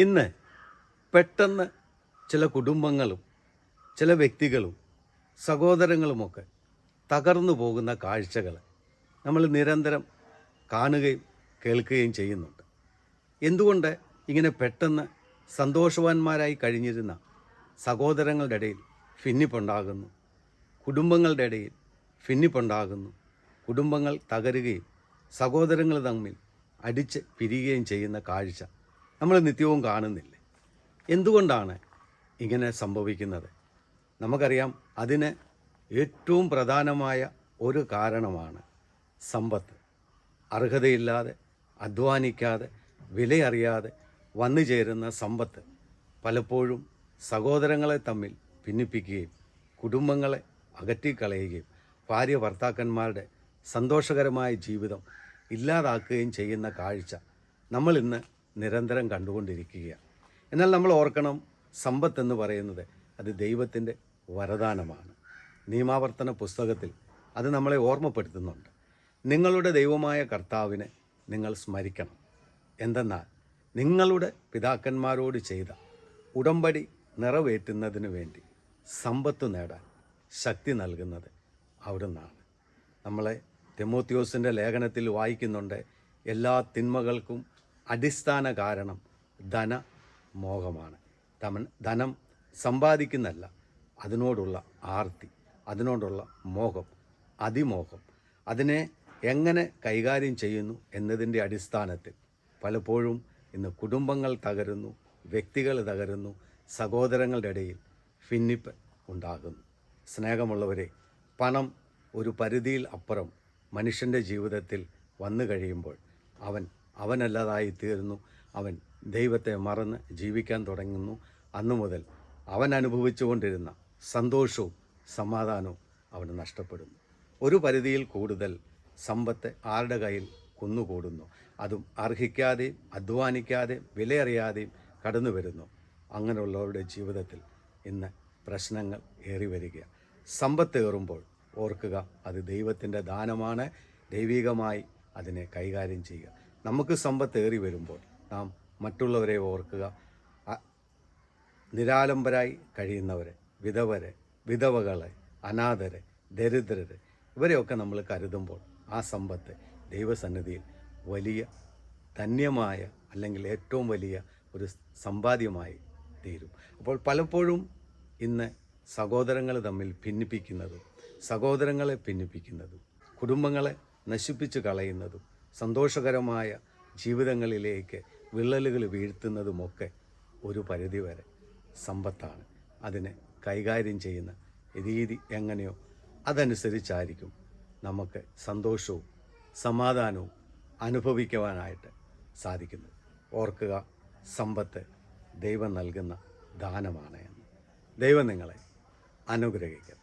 ഇന്ന് പെട്ടെന്ന് ചില കുടുംബങ്ങളും ചില വ്യക്തികളും സഹോദരങ്ങളുമൊക്കെ തകർന്നു പോകുന്ന കാഴ്ചകൾ നമ്മൾ നിരന്തരം കാണുകയും കേൾക്കുകയും ചെയ്യുന്നുണ്ട്. എന്തുകൊണ്ട് ഇങ്ങനെ പെട്ടെന്ന് സന്തോഷവാന്മാരായി കഴിഞ്ഞിരുന്ന സഹോദരങ്ങളുടെ ഇടയിൽ ഭിന്നിപ്പുണ്ടാകുന്നു, കുടുംബങ്ങളുടെ ഇടയിൽ ഭിന്നിപ്പുണ്ടാകുന്നു, കുടുംബങ്ങൾ തകരുകയും സഹോദരങ്ങൾ തമ്മിൽ അടിച്ച് പിരിയുകയും ചെയ്യുന്ന കാഴ്ച നമ്മൾ നിത്യവും കാണുന്നില്ലേ? എന്തുകൊണ്ടാണ് ഇങ്ങനെ സംഭവിക്കുന്നത്? നമുക്കറിയാം, അതിന് ഏറ്റവും പ്രധാനമായ ഒരു കാരണമാണ് സമ്പത്ത്. അർഹതയില്ലാതെ, അധ്വാനിക്കാതെ, വിലയറിയാതെ വന്നു ചേരുന്ന സമ്പത്ത് പലപ്പോഴും സഹോദരങ്ങളെ തമ്മിൽ ഭിന്നിപ്പിക്കുകയും കുടുംബങ്ങളെ അകറ്റിക്കളയുകയും ഭാര്യ ഭർത്താക്കന്മാരുടെ സന്തോഷകരമായ ജീവിതം ഇല്ലാതാക്കുകയും ചെയ്യുന്ന കാഴ്ച നമ്മൾ ഇന്ന് നിരന്തരം കണ്ടുകൊണ്ടിരിക്കുകയാണ്. എന്നാൽ നമ്മൾ ഓർക്കണം, സമ്പത്തെന്ന് പറയുന്നത് അത് ദൈവത്തിൻ്റെ വരദാനമാണ്. നിയമാവർത്തന പുസ്തകത്തിൽ അത് നമ്മളെ ഓർമ്മപ്പെടുത്തുന്നുണ്ട്. നിങ്ങളുടെ ദൈവമായ കർത്താവിനെ നിങ്ങൾ സ്മരിക്കണം. എന്തെന്നാൽ നിങ്ങളുടെ പിതാക്കന്മാരോട് ചെയ്ത ഉടമ്പടി നിറവേറ്റുന്നതിന് വേണ്ടി സമ്പത്ത് നേടാൻ ശക്തി നൽകുന്നത് അവിടുന്നാണ്. നമ്മളെ തിമോത്തിയോസിൻ്റെ ലേഖനത്തിൽ വായിക്കുന്നുണ്ട്, എല്ലാ തിന്മകൾക്കും അടിസ്ഥാന കാരണം ധനമോഹമാണ്. ധനം സമ്പാദിക്കുന്നല്ല, അതിനോടുള്ള ആർത്തി, അതിനോടുള്ള മോഹം, അതിമോഹം, അതിനെ എങ്ങനെ കൈകാര്യം ചെയ്യുന്നു എന്നതിൻ്റെ അടിസ്ഥാനത്തിൽ പലപ്പോഴും ഇന്ന് കുടുംബങ്ങൾ തകരുന്നു, വ്യക്തികൾ തകരുന്നു, സഹോദരങ്ങളുടെ ഇടയിൽ ഭിന്നിപ്പ് ഉണ്ടാകുന്നു. സ്നേഹമുള്ളവരെ, പണം ഒരു പരിധിയിൽ അപ്പുറം മനുഷ്യൻ്റെ ജീവിതത്തിൽ വന്നു കഴിയുമ്പോൾ അവനല്ലാതായി തീരുന്നു. അവൻ ദൈവത്തെ മറന്ന് ജീവിക്കാൻ തുടങ്ങുന്നു. അന്നു മുതൽ അവൻ അനുഭവിച്ചുകൊണ്ടിരുന്ന സന്തോഷവും സമാധാനവും അവന് നഷ്ടപ്പെടുന്നു. ഒരു പരിധിയിൽ കൂടുതൽ സമ്പത്ത് ആരുടെ കയ്യിൽ കുന്നുകൂടുന്നു, അതും അർഹിക്കാതെയും അധ്വാനിക്കാതെയും വിലയറിയാതെയും കടന്നു വരുന്നു. അങ്ങനെയുള്ളവരുടെ ജീവിതത്തിൽ ഇന്ന് പ്രശ്നങ്ങൾ ഏറി വരിക. സമ്പത്ത് ഏറുമ്പോൾ ഓർക്കുക, അത് ദൈവത്തിൻ്റെ ദാനമാണ്. ദൈവികമായി അതിനെ കൈകാര്യം ചെയ്യുക. നമുക്ക് സമ്പത്ത് ഏറി വരുമ്പോൾ നാം മറ്റുള്ളവരെ ഓർക്കുക. നിരാലംബരായി കഴിയുന്നവരെ, വിധവകളെ, അനാഥരെ, ദരിദ്രരെ, ഇവരെയൊക്കെ നമ്മൾ കരുതുമ്പോൾ ആ സമ്പത്ത് ദൈവസന്നിധിയിൽ വലിയ ധന്യമായ, അല്ലെങ്കിൽ ഏറ്റവും വലിയ ഒരു സമ്പാദ്യമായി തീരും. അപ്പോൾ പലപ്പോഴും ഇന്ന് സഹോദരങ്ങൾ തമ്മിൽ ഭിന്നിപ്പിക്കുന്നതും, സഹോദരങ്ങളെ ഭിന്നിപ്പിക്കുന്നതും, കുടുംബങ്ങളെ നശിപ്പിച്ച് കളയുന്നതും, സന്തോഷകരമായ ജീവിതങ്ങളിലേക്ക് വിള്ളലുകൾ വീഴ്ത്തുന്നതുമൊക്കെ ഒരു പരിധിവരെ സമ്പത്താണ്. അതിനെ കൈകാര്യം ചെയ്യുന്ന രീതി എങ്ങനെയോ അതനുസരിച്ചായിരിക്കും നമുക്ക് സന്തോഷവും സമാധാനവും അനുഭവിക്കുവാനായിട്ട് സാധിക്കുന്നത്. ഓർക്കുക, സമ്പത്ത് ദൈവം നൽകുന്ന ദാനമാണ് എന്ന്. ദൈവം നിങ്ങളെ അനുഗ്രഹിക്കട്ടെ.